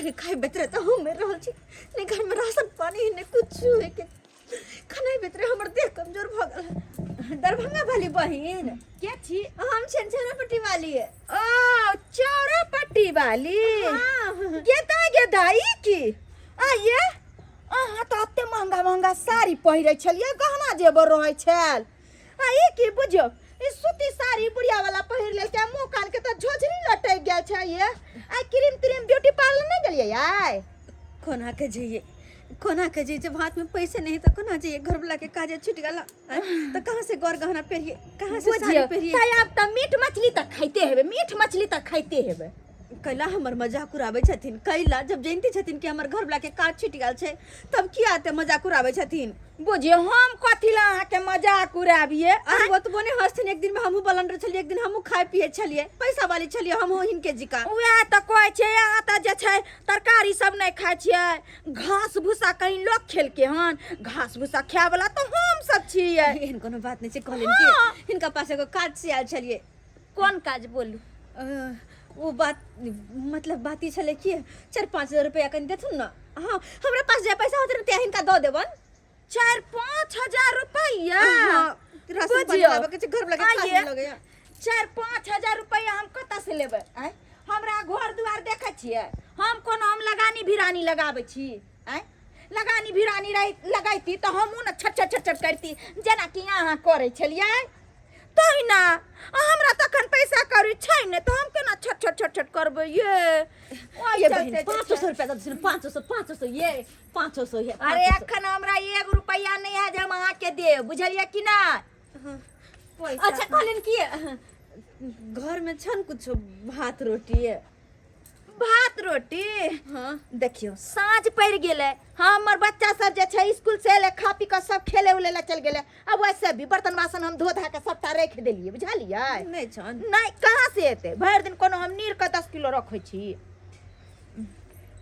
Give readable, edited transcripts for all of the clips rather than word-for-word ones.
ने खाए बेतरे तो हम में रहल छी ने घर में राशन पानी ने कुछ है के खाना बेतरे हमर देह कमजोर भ गेल। दरभंगा वाली बहिन क्या छी? हम छनछनापट्टी वाली है। ओ चौरापट्टी वाली। हां गेदाई की आइए अहाँ तो अते महंगा महंगा साड़ी पहिरे छलिए गहना जेबर रहै छल आइए की बुझियो ई सूती साड़ी बुढ़िया वाला पहिर लेल के मुंह कान के तो झोझरी लटक गेल छै ये eye cream cream beauty parlour नहीं गेलिए याय कोना के जइए कोना के जइए जब हाथ में पैसे नहीं तो कोना जइए घर वाला के काजे छूट गला तो कहां से गौर गहना पहनिए कहां से साड़ी पहनिए ताई आप त मीट मछली तक खाइते हेबे मीट मछली तक खाइते हेबे कैला हमर मजाक उड़ाबै छथिन कैला जब जानते छथिन कि हमर घर वाला के काज छूट गेल छै तब किया आते मजाक उड़ाबै छथिन। बुझियो हम कथि ला अहाँ के मजाक उड़ाबिए अरे वो तो बोने हस्थिन एक दिन में हमहु बलंडर छलिए एक दिन हमहु खाए पिए छलिए पैसा वाली छलिए हमहु हिनके जिका उहे त कहै छै अहाँ त जे छै तरकारी सब नहीं खाइ छियै घास भूसा कहीं लोग खेल के हन घास भूसा खाए वाला तो हम सब छियै एहन कोनो बात नहीं छै कहलिन कि हिनका पास एगो काज से आयल छलिए। कोन काज बोलू वो बात मतलब बात ई छले कि 4-5 हजार रुपया कन देथुन ना। हां हमरा पास जे पैसा होत रहते हिनका दो देबन 4-5 हजार रुपया। राशन पानी लाबे के घर वाला के काज लगे 4-5 हजार रुपया हम कत से लेबै आय हमरा घर दुआर देखै छियै हम कोनो हम लगानी भिरानी लगाबै छी आय लगानी भिरानी लगाइती तो हमहु न छट छट छट करती जेना कि अहाँ करै छलियै तोहि ना हमरा तखन पैसा करी छै ने तो हम केना छट छट छट छट करबै ये बहन 500 रुपया दे 500 ये 500 ये अरे अखन हमरा 1 रुपया नहीं है जे हम अहाँ के दे बुझलिए कि ना। अच्छा कहलिन कि घर में छन कुछ भात रोटी है भात रोटी हां देखियो साँझ पड़ गेले हमर बच्चा सब जे छै स्कूल से एले खा पी के सब खेले उले ला चल गेले अब वैसे भी बर्तन बासन हम धो धा के सबटा रख देलिए बुझलिए नहीं छन नहीं कहां से एते भर दिन कोनो हम नीर के 10 किलो रखै छी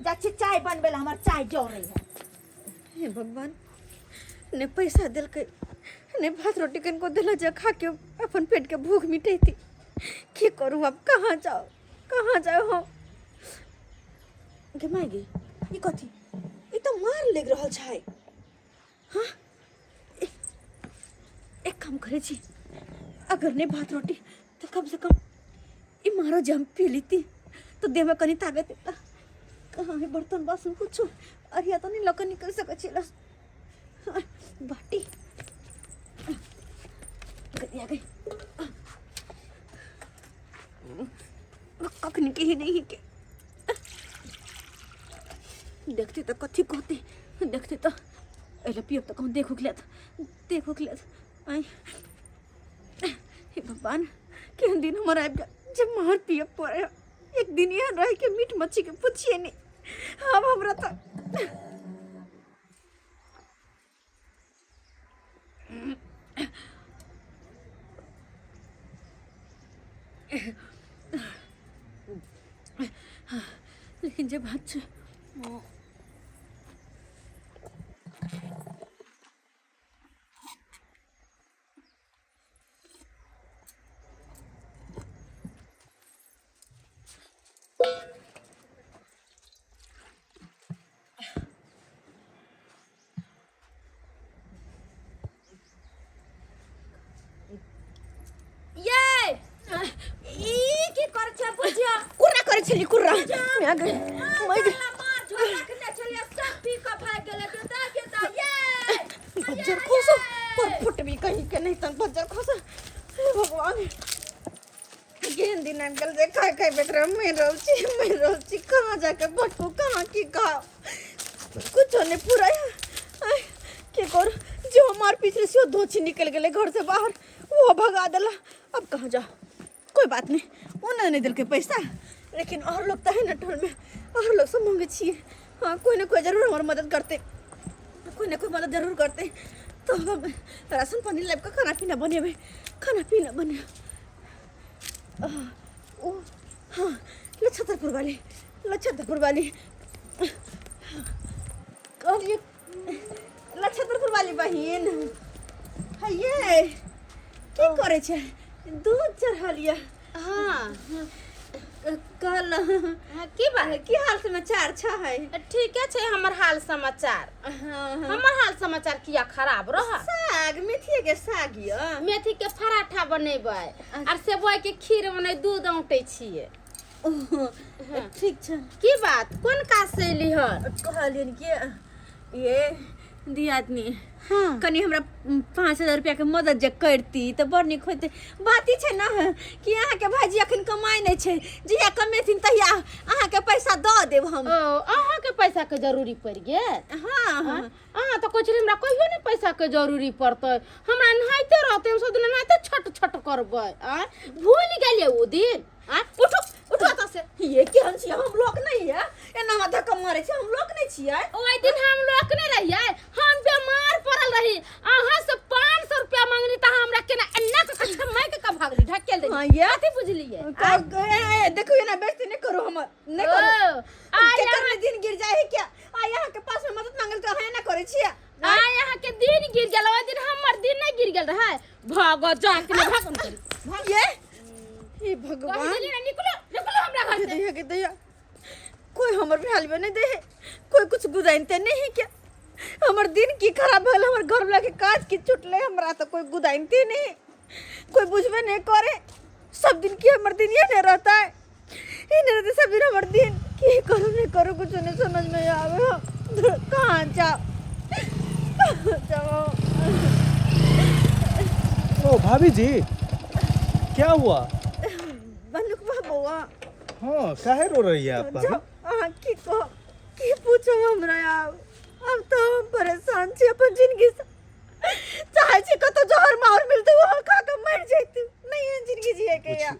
जा छी चाय बनबे ला हमर चाय जरै है। हे भगवान ने पैसा दिल के ने भात रोटी कन को दिला जा खा के अपन पेट के भूख मिटेती की करूं अब कहां जाओ हम के मांगी ई कथी ई तो मार लग रहल छै। हां एक काम करे छी अगर ने भात रोटी तो कम से कम ई मारो जम पी लेती तो देह में कनी ताकत आता कहां है बर्तन बासन कुछ अरिया तो नहीं लक निकल सके छिलस बाटी गया गई कखनी के ही नहीं के देखते तो कथी कहते देखते तो एला पियो तो कहूँ देखो खिलात आई हे भगवान केहन दिन हमारा आबि गया जब मार पियो पड़े एक दिन यहाँ रह के मीट मच्छी के पूछिए नहीं अब हमरा तो लेकिन जब बात छली कुर्रा मैं आ गई बज्जर खोसो और फुट भी कहीं के नहीं तन बज्जर खोसो भगवान गेंद दिन अंकल से खाए बेटरा मैं रोची कहाँ जाके भटकू कहाँ की खा कुछ होने पूरा के कर जो हमार पीछे से धोची निकल गए घर से बाहर वो भगा दिला अब कहाँ जा कोई बात नहीं उन्होंने दिल के पैसा लेकिन और लोग तो है ना टोल में और लोग सब मांगे छिए हाँ कोई ना कोई जरूर हमारी मदद करते कोई ना कोई मदद जरूर करते तो हम राशन पानी लाइफ का खाना पीना बने ओ हाँ लच्छतरपुर वाली और ये लच्छतरपुर वाली बहन है ये की करे छे दूध चढ़ा लिया हाँ कल की बात की हाल समाचार है? ठीके छै हमर हाल समाचार। हमर हाल समाचार किया खराब रह? साग मेथी के साग य मेथी के पराठा बनेबै और सेवई के खीर बनै दूध औंटे छियै। ठीक छै। की बात कोन काज से एली हन? कहलियन कि ये दियादनी हाँ कनी हमरा 5,000 रुपया के मदद जे करती तो बड़ नीक होते। बात ई छै ना कि अहाँ के भाईजी अखन कमाई नहीं छै, जहिया कमेथिन तहिया अहाँ के पैसा दऽ देब हम। ओ अहाँ के पैसा के जरूरी पड़ गेल? हाँ हाँ अहाँ तो कुछ हमरा कहियो नहीं पैसा के जरूरी पड़तै। हमरा नहाइते रहते हम सब दिन नहाइते छट छट करबै। आ भूल गेलिए ओ दिन। आ उठो उठो त से ये केहन छी हम लोग नहीं है एना माथा कम मारे छी हम लोग नहीं छियै। ओइ दिन हम लोग नहीं रहिए, हम बीमार पड़ल रही। अहाँ से 500 रुपया मांगनी त हमरा केना एन्ना के छम्मै के का भागली ढकेल दे। हां ये कथि बुझलिए? देखो ये ना बेइज्जती नहीं करो हमर नहीं करो। के करने दिन गिर जाए है क्या? आ यहाँ के पास में मदद मांगल तो है ना करे छियै। आ यहाँ के दिन गिर गेल, ओइ दिन हमर दिन नहीं गिर गेल रहे। भागो जाके ना भागन करी। ये भगवान निकलो निकलो हमरा घर से। दैया के दैया कोई हमर हाल में नहीं दे है, कोई कुछ गुदाइनते नहीं है क्या? हमर दिन की खराब भेल, हमर घर वाला के काज की छुटले, हमरा तो कोई गुदाइनते नहीं, कोई बुझबे नहीं करे। सब दिन की हमर दिन ये नहीं रहता है, ये नहीं रहता सब दिन हमर दिन की करूं नहीं करूं कुछ नहीं समझ में आवे। कहां जाओ जाओ। ओ भाभी जी क्या हुआ? बनुक बाबूआ हाँ काहे रो रही है आप भाभी? की को की पूछो हमरा यार, अब तो हम परेशान छी अपन जिंदगी से। चाहे छी कतो जहर मार मिलते वो खा के मर जैती, नहीं है जिंदगी जिए के या।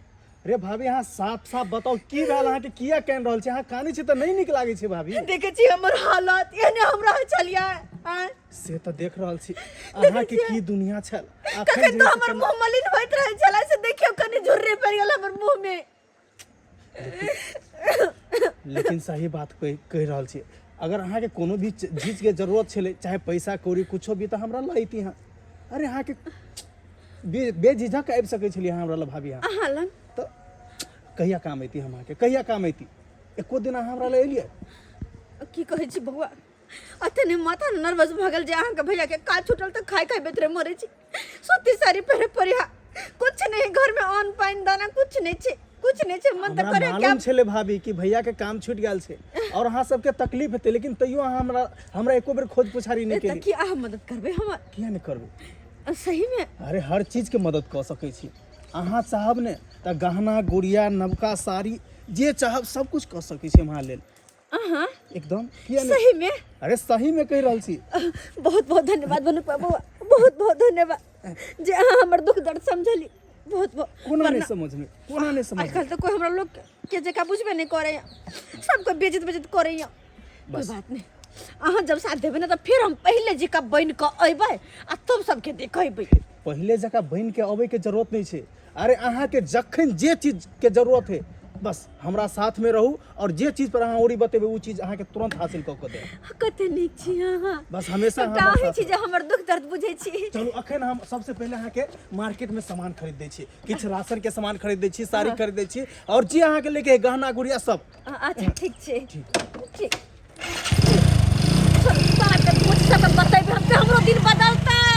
अरे भाभी यहाँ साफ साफ बताओ की भेल अहाँ के किया कहन रहल छी? अहाँ कानी छी त नहीं नीक लागे छै भाभी। देखे छी हमर हालत एने हमरा चलिया हां से त देख रहल छी अहाँ के की दुनिया छल। कखन तो हमर मुंह मलिन होइत रहे छला से देखियो कनी झुर्री पड़ गेल हमर मुंह में। लेकिन सही बात कह रहल छी, अगर अहाँ के कोनो भी चीज के जरूरत छले चाहे पैसा कौड़ी कुछो भी त हमरा लैती हां। अरे अहाँ के बेझिझक आबि सकै छलिए हमरा ल भाभी। अहाँ लंग तो कहिया काम ऐती हम के कहिया काम ऐती? एको दिन अहाँ हमरा ले एलिए? की कहै छी बउआ, अतने माथा नर्वस भगल जे अहाँ के भैया के काज छूटल त खाय खाय बेतरे मरे छी। सूती साड़ी पहरे परिहा कुछ नहीं, घर में अन्न पानी दाना कुछ नहीं छे, कुछ नहीं छे। मन त करे क्या मालूम छले भाभी कि भैया के काम छूट गेल छे और अहाँ सबके तकलीफ हेते, लेकिन तैयो अहाँ हमरा एको बेर खोज पुछारी नहीं केली। त की अहाँ मदद करबे हमर? किया नहीं करबे? सही में अरे हर चीज के मदद कर सकै छी अहाँ साहब ने त गहना गुड़िया नवका साड़ी जे चाहब सब कुछ कर सकै छी हमरा लेल। अहाँ एकदम किया नहीं? सही में? अरे सही में कह रहल छी। बहुत बहुत धन्यवाद बनुक बाबू, बहुत बहुत धन्यवाद जे अहाँ हमर दुख दर्द समझली। बहुत बहुत कोना नहीं समझ में, कोना नहीं समझ में। आजकल तो कोई हमरा लोग के जगह बुझबे नहीं करे, सबको बेइज्जत बेइज्जत करे। कोई बात नहीं, अहाँ जब साथ देबे ना तो फिर हम पहले जी का बन के अइबै आ तब सबके देखेबै। पहले जगह बन के अबै के जरूरत नहीं छे। अरे अहाँ के जखन जे चीज के जरूरत है बस हमरा साथ में रहू और जे चीज पर अहाँ ओरी बतेबे वो चीज अहाँ के तुरंत हासिल क के देब। कते नीक छी अहाँ, बस हमेशा काहे छी जे हमर दुख दर्द बुझै छी। चलो अखन हम सबसे पहले अहाँ के मार्केट में सामान खरीद दै छी, किछ राशन के सामान खरीद दै छी, साड़ी खरीद दै छी और जे अहाँ के लेके गहना गुड़िया सब। अच्छा ठीक छे ठीक। सारा के पूछ सब बतेबे हम हमरो दिन बदलतै।